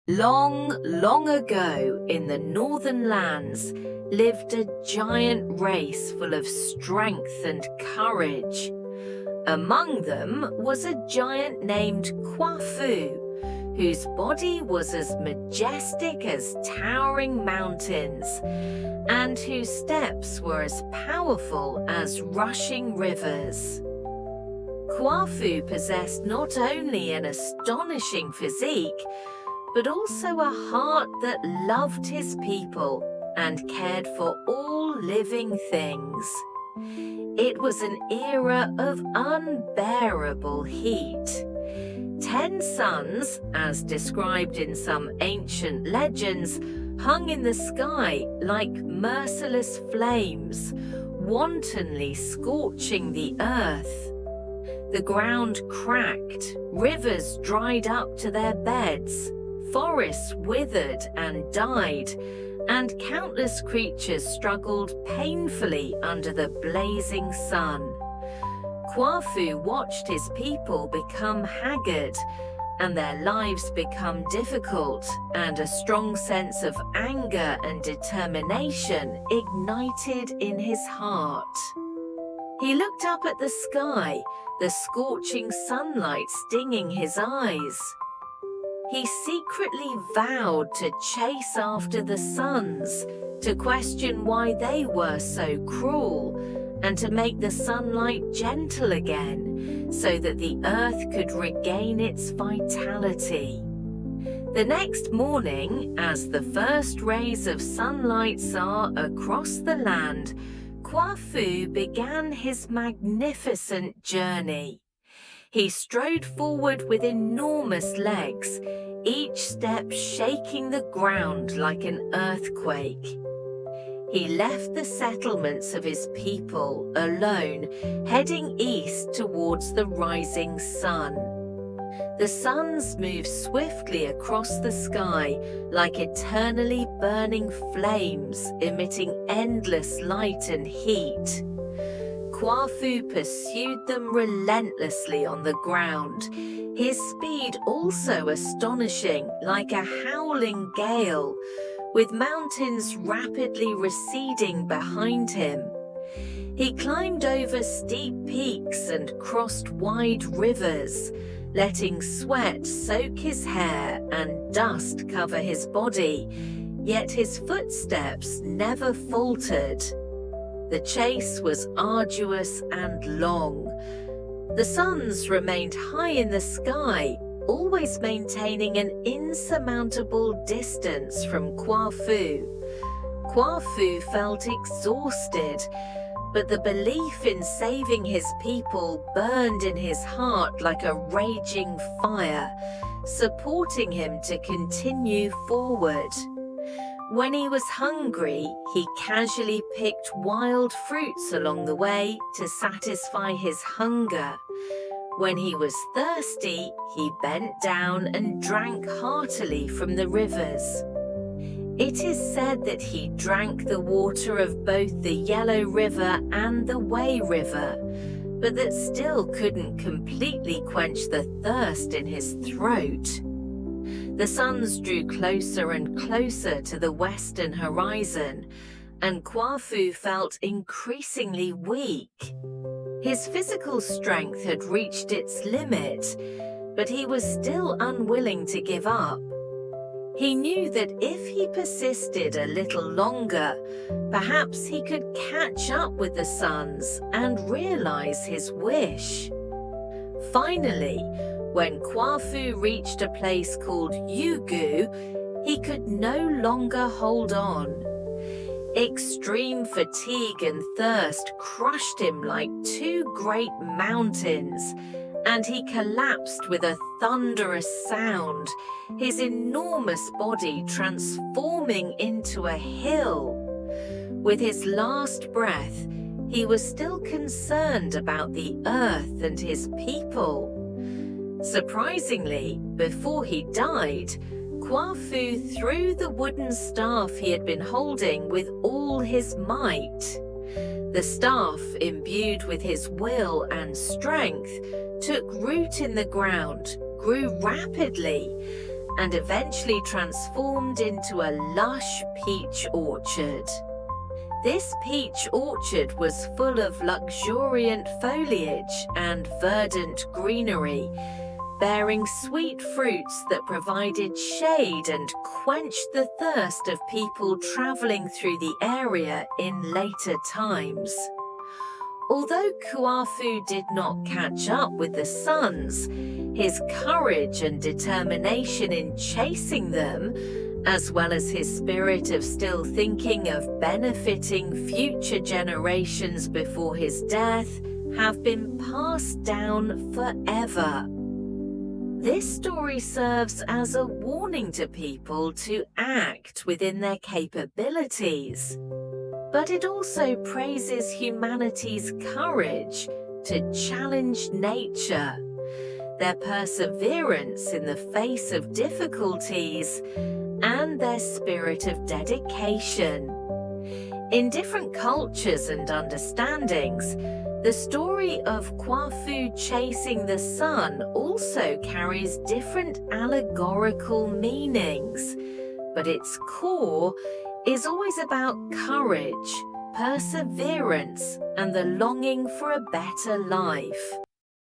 Long, long ago in the northern lands lived a giant race full of strength and courage. Among them was a giant named Kuafu, whose body was as majestic as towering mountains, and whose steps were as powerful as rushing rivers. Kuafu possessed not only an astonishing physique, but also a heart that loved his people and cared for all living things. It was an era of unbearable heat. 10 suns, as described in some ancient legends, hung in the sky like merciless flames, wantonly scorching the earth. The ground cracked, rivers dried up to their beds, forests withered and died, and countless creatures struggled painfully under the blazing sun. Kuafu watched his people become haggard, and their lives become difficult, and a strong sense of anger and determination ignited in his heart. He looked up at the sky, the scorching sunlight stinging his eyes. He secretly vowed to chase after the suns, to question why they were so cruel, and to make the sunlight gentle again, so that the earth could regain its vitality. The next morning, as the first rays of sunlight saw across the land, Kuafu began his magnificent journey. He strode forward with enormous legs, each step shaking the ground like an earthquake. He left the settlements of his people alone, heading east towards the rising sun. The suns moved swiftly across the sky like eternally burning flames, emitting endless light and heat. Kuafu pursued them relentlessly on the ground, his speed also astonishing, like a howling gale, with mountains rapidly receding behind him. He climbed over steep peaks and crossed wide rivers, letting sweat soak his hair and dust cover his body, yet his footsteps never faltered. The chase was arduous and long. The suns remained high in the sky, always maintaining an insurmountable distance from Kuafu. Kuafu felt exhausted, but the belief in saving his people burned in his heart like a raging fire, supporting him to continue forward. When he was hungry, he casually picked wild fruits along the way to satisfy his hunger. When he was thirsty, he bent down and drank heartily from the rivers. It is said that he drank the water of both the Yellow River and the Wei River, but that still couldn't completely quench the thirst in his throat. The suns drew closer and closer to the western horizon, and Kuafu felt increasingly weak. His physical strength had reached its limit, but he was still unwilling to give up. He knew that if he persisted a little longer, perhaps he could catch up with the suns and realize his wish. Finally, when Kuafu reached a place called Yugu, he could no longer hold on. Extreme fatigue and thirst crushed him like two great mountains, and he collapsed with a thunderous sound, his enormous body transforming into a hill. With his last breath, he was still concerned about the earth and his people. Surprisingly, before he died, Kuafu threw the wooden staff he had been holding with all his might. The staff, imbued with his will and strength, took root in the ground, grew rapidly, and eventually transformed into a lush peach orchard. This peach orchard was full of luxuriant foliage and verdant greenery, bearing sweet fruits that provided shade and quenched the thirst of people traveling through the area in later times. Although Kuafu did not catch up with the suns, his courage and determination in chasing them, as well as his spirit of still thinking of benefiting future generations before his death, have been passed down forever. This story serves as a warning to people to act within their capabilities, but it also praises humanity's courage to challenge nature, their perseverance in the face of difficulties, and their spirit of dedication. In different cultures and understandings, the story of Kuafu chasing the sun also carries different allegorical meanings, but its core is always about courage, perseverance, and the longing for a better life.